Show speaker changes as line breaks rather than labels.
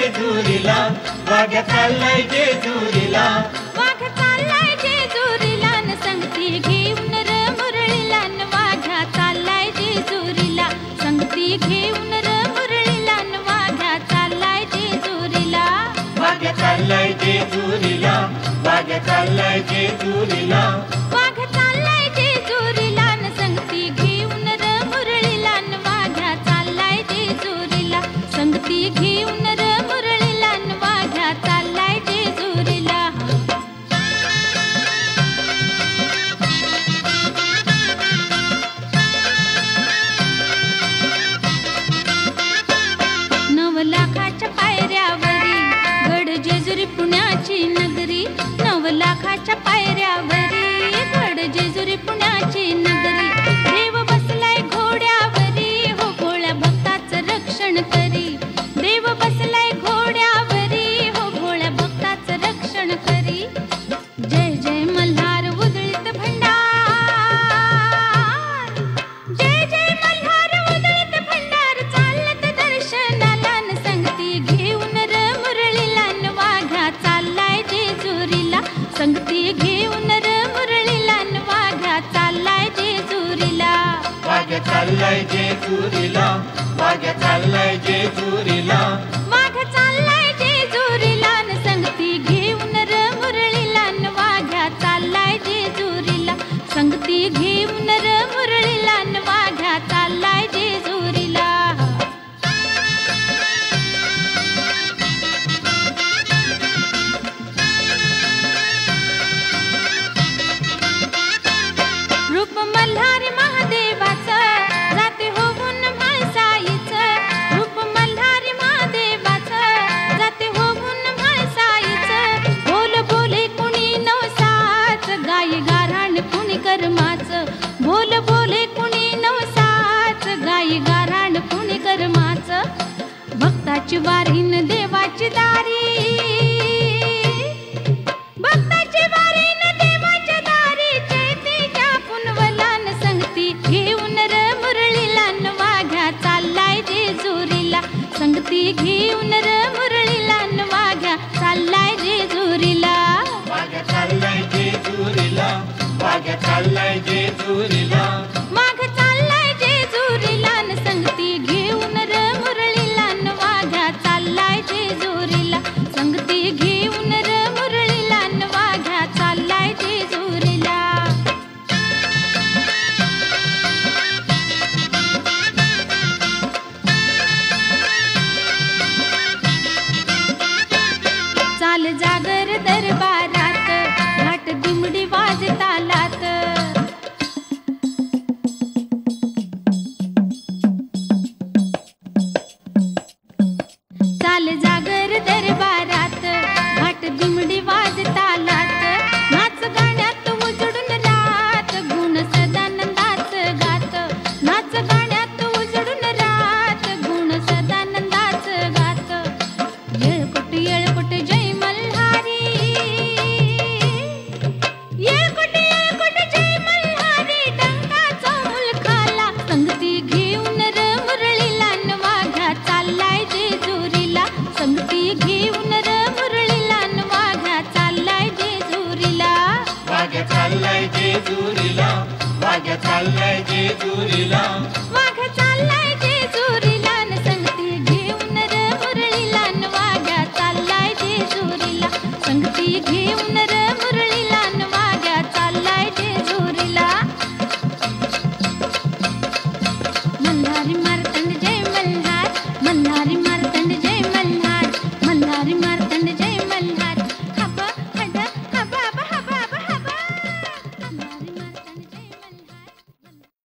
जेजुरीला, वाघ्या चाललाय जेजुरीला,
वाघ चाललाय जेजुरीला न संगती घेऊन र मुरळीला न वाघ्या चाललाय जेजुरीला, संगती घेऊन र मुरळीला न वाघ्या चाललाय जेजुरीला,
वाघ्या चाललाय जेजुरीला, वाघ्या चाललाय जेजुरीला,
वाघ चाललाय जेजुरीला न संगती घेऊन र मुरळीला न वाघ्या चाललाय जेजुरीला, संगती घेऊन र मुरळीला न वाघ्या चाललाय जेजुरीला. नव लाखाच्या पायऱ्यावरी गड जेजुरी पुण्याची नगरी, नव लाखाच्या पायऱ्यावरी गड जेजुरी पुण्याची नगरी, देव बसलाय घोड्यावरी हो भोळ्या भक्ताचं रक्षण करी, देव बसलाय घोड्यावरी हो भोळ्या भक्ताचं रक्षण करी. जय जय मल्हार उधळीत भंडार, जय जय मल्हार उधळीत भंडार, चालत दर्शनाला न संगती घेऊन र मुरळीला न वाघ्या चाललाय जेजुरीला, संगती घेऊन र मुरळीला न वाघ्या चाललाय जेजुरीला,
वाघ्या चाललाय जेजुरीला, वाघ्या चाललाय जेजुरीला,
वाघ चाललाय जेजुरीला न संगती घेऊन र मुरळीला न वाघ्या चाललाय जेजुरीला, संगती घेऊन र मुरळीला न वाघ्या चाललाय जेजुरीला. रूप मल्हारी महादेवाचं जाते होऊन म्हाळसाईचं, रूप मल्हारी महादेवाचं जाते होऊन म्हाळसाईचं, बोल बोले कुणी नवसाच गाई गाऱ्हाण कुणी कर्माचं, बोल बोले कुणी नवसाच गाई गाऱ्हाण कुणी कर्माचं, भक्ताची वारीन देवाची दारी, भक्ताची वारीन देवाच्या दारी, चैतीच्या पुनवलान संगती घेऊन र मुरळीला न वाघ्या चाललाय जेजुरीला, संगती घेऊन र मुरळीला न वाघ्या चाललाय जेजुरीला,
वाघ्या चाललाय जेजुरीला, वाघ्या चाललाय जेजुरीला,
वाघ चाललाय जेजुरीला न संगती घेऊन र मुरळीला न वाघ्या चाललाय जेजुरीला, संगती घेऊन र मुरळीला न वाघ्या चाललाय जेजुरीला. चाल जागर दरबार